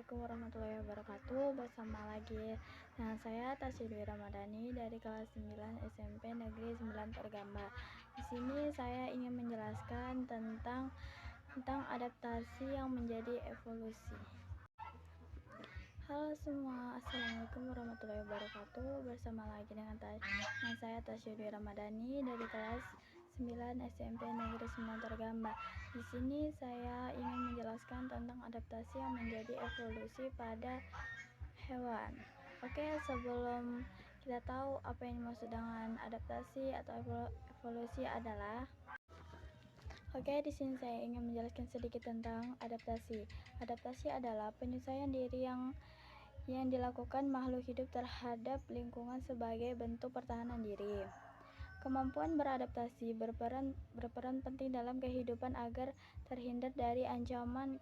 Assalamualaikum warahmatullahi wabarakatuh. Bersama lagi dengan saya Tasya Dwi Ramadhani dari kelas 9 SMP Negeri 9 Tergamba. Di sini saya ingin menjelaskan tentang adaptasi yang menjadi evolusi. Halo semua, Assalamualaikum warahmatullahi wabarakatuh. Bersama lagi dengan saya Tasya Dwi Ramadhani dari kelas 9 SMP Negeri 9 Tergamba. Di sini saya ingin menjelaskan tentang adaptasi yang menjadi evolusi pada hewan. Oke, sebelum kita tahu apa yang dimaksud dengan adaptasi atau evolusi adalah di sini saya ingin menjelaskan sedikit tentang adaptasi. Adaptasi adalah penyesuaian diri yang dilakukan makhluk hidup terhadap lingkungan sebagai bentuk pertahanan diri. Kemampuan beradaptasi berperan penting dalam kehidupan agar terhindar dari ancaman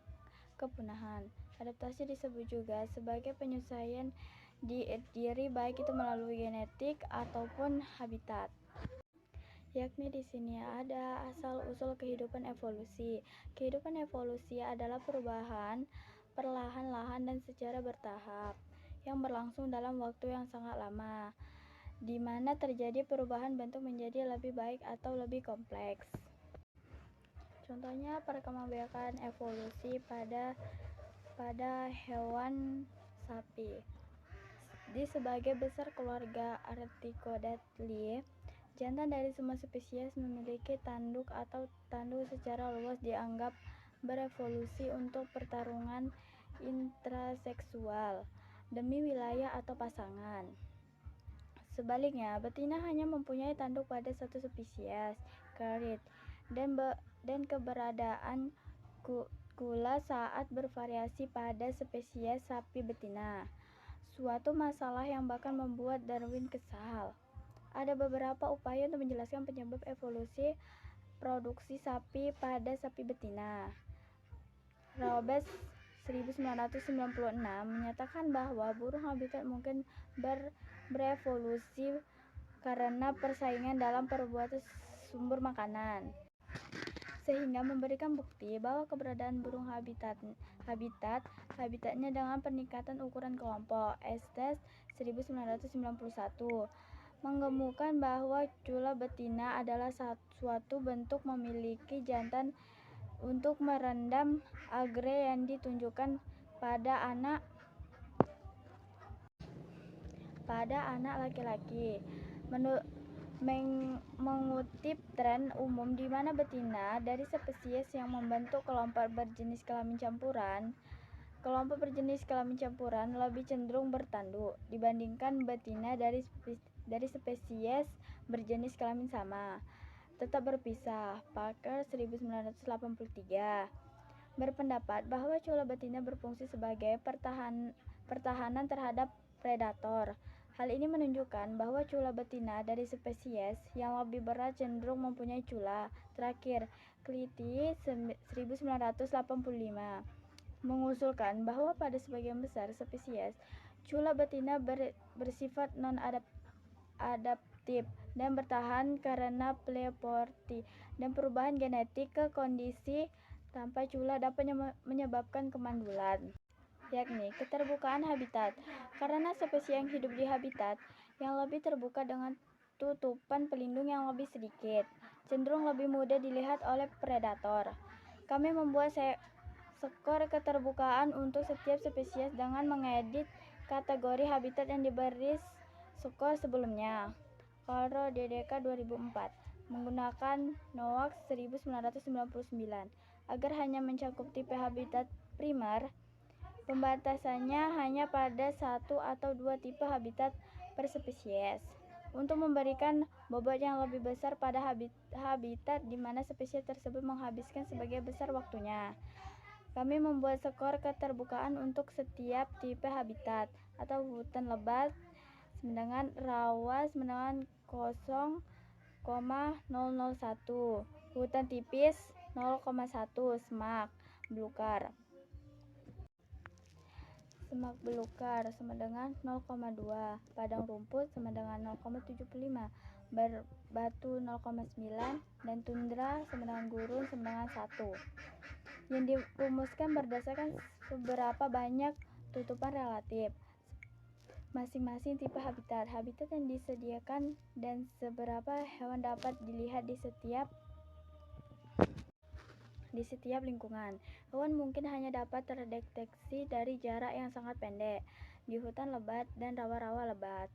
kepunahan. Adaptasi disebut juga sebagai penyesuaian diri baik itu melalui genetik ataupun habitat. Yakni di sini ada asal-usul kehidupan evolusi. Kehidupan evolusi adalah perubahan perlahan-lahan dan secara bertahap yang berlangsung dalam waktu yang sangat lama, di mana terjadi perubahan bentuk menjadi lebih baik atau lebih kompleks. Contohnya perkembangbiakan evolusi pada hewan sapi. Di sebagai besar keluarga Artichodatly, jantan dari semua spesies memiliki tanduk atau tanduk secara luas dianggap berevolusi untuk pertarungan intraseksual demi wilayah atau pasangan. Sebaliknya, betina hanya mempunyai tanduk pada satu spesies, Charid, dan keberadaan kula saat bervariasi pada spesies sapi betina. Suatu masalah yang bahkan membuat Darwin kesal. Ada beberapa upaya untuk menjelaskan penyebab evolusi produksi sapi pada sapi betina. Roberts 1996 menyatakan bahwa burung habitat mungkin berevolusi karena persaingan dalam perebutan sumber makanan, sehingga memberikan bukti bahwa keberadaan burung habitatnya dengan peningkatan ukuran kelompok. Estes 1991 mengemukakan bahwa cula betina adalah suatu bentuk memiliki jantan untuk meredam agre yang ditunjukkan pada anak laki-laki. Mengutip tren umum di mana betina dari spesies yang membentuk kelompok berjenis kelamin campuran lebih cenderung bertanduk dibandingkan betina dari spesies berjenis kelamin sama tetap berpisah. Parker 1983 berpendapat bahwa cula betina berfungsi sebagai pertahanan terhadap predator. Hal ini menunjukkan bahwa cula betina dari spesies yang lebih berat cenderung mempunyai cula. Terakhir, Clytie 1985 mengusulkan bahwa pada sebagian besar spesies, cula betina bersifat non-adaptif dan bertahan karena pleiotropy dan perubahan genetik ke kondisi tanpa cula dapat menyebabkan kemandulan, yakni keterbukaan habitat. Karena spesies yang hidup di habitat yang lebih terbuka dengan tutupan pelindung yang lebih sedikit, cenderung lebih mudah dilihat oleh predator. Kami membuat skor keterbukaan untuk setiap spesies dengan mengedit kategori habitat yang diberi skor sebelumnya. Carlo DDK 2004 menggunakan NOACS 1999 agar hanya mencakup tipe habitat primer. Pembatasannya hanya pada satu atau dua tipe habitat per spesies untuk memberikan bobot yang lebih besar pada habitat di mana spesies tersebut menghabiskan sebagian besar waktunya. Kami membuat skor keterbukaan untuk setiap tipe habitat atau hutan lebat dengan rawa 0,001, hutan tipis 0,1, semak belukar sama dengan 0,2, padang rumput sama dengan 0,75, berbatu 0,9, dan tundra sama dengan gurun sama dengan 1. Yang dirumuskan berdasarkan seberapa banyak tutupan relatif. Masing-masing tipe habitat yang disediakan dan seberapa hewan dapat dilihat di setiap lingkungan. Hewan mungkin hanya dapat terdeteksi dari jarak yang sangat pendek di hutan lebat dan rawa-rawa lebat.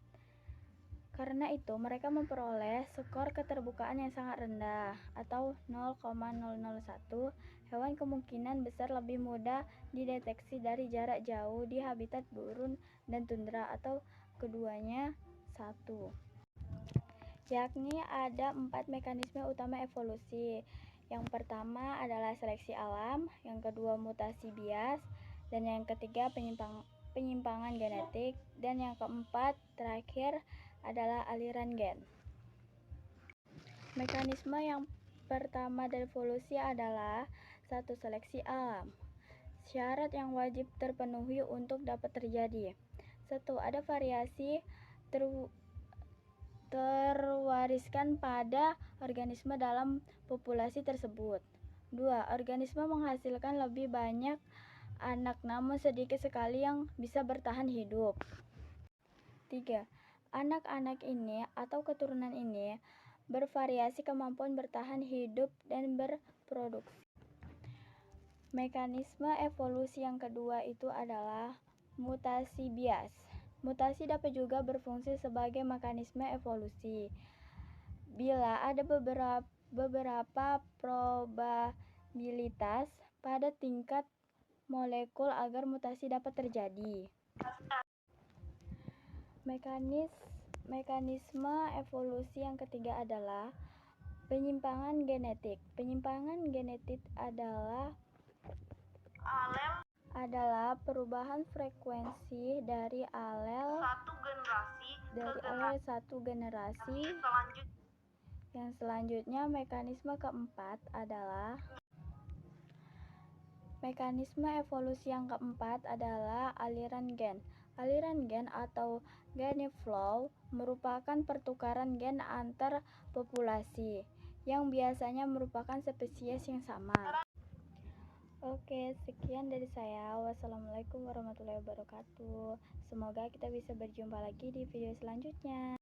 Karena itu, mereka memperoleh skor keterbukaan yang sangat rendah, atau 0,001. Hewan kemungkinan besar lebih mudah dideteksi dari jarak jauh di habitat gurun dan tundra, atau keduanya 1. Yakni ada 4 mekanisme utama evolusi. Yang pertama adalah seleksi alam, yang kedua mutasi bias, dan yang ketiga penyimpangan genetik, dan yang keempat terakhir adalah aliran gen. Mekanisme yang pertama dari evolusi adalah 1. Seleksi alam. Syarat yang wajib terpenuhi untuk dapat terjadi. 1. Ada variasi terwariskan pada organisme dalam populasi tersebut. 2. Organisme menghasilkan lebih banyak anak namun sedikit sekali yang bisa bertahan hidup. 3. Anak-anak ini atau keturunan ini bervariasi kemampuan bertahan hidup dan berproduksi. Mekanisme evolusi yang kedua itu adalah mutasi bias. Mutasi dapat juga berfungsi sebagai mekanisme evolusi. Bila ada beberapa probabilitas pada tingkat molekul agar mutasi dapat terjadi. Mekanisme evolusi yang ketiga adalah penyimpangan genetik. Penyimpangan genetik adalah perubahan frekuensi dari alel satu generasi yang selanjutnya. Mekanisme evolusi yang keempat adalah aliran gen. Aliran gen atau gene flow merupakan pertukaran gen antar populasi yang biasanya merupakan spesies yang sama. Oke, sekian dari saya. Wassalamualaikum warahmatullahi wabarakatuh. Semoga kita bisa berjumpa lagi di video selanjutnya.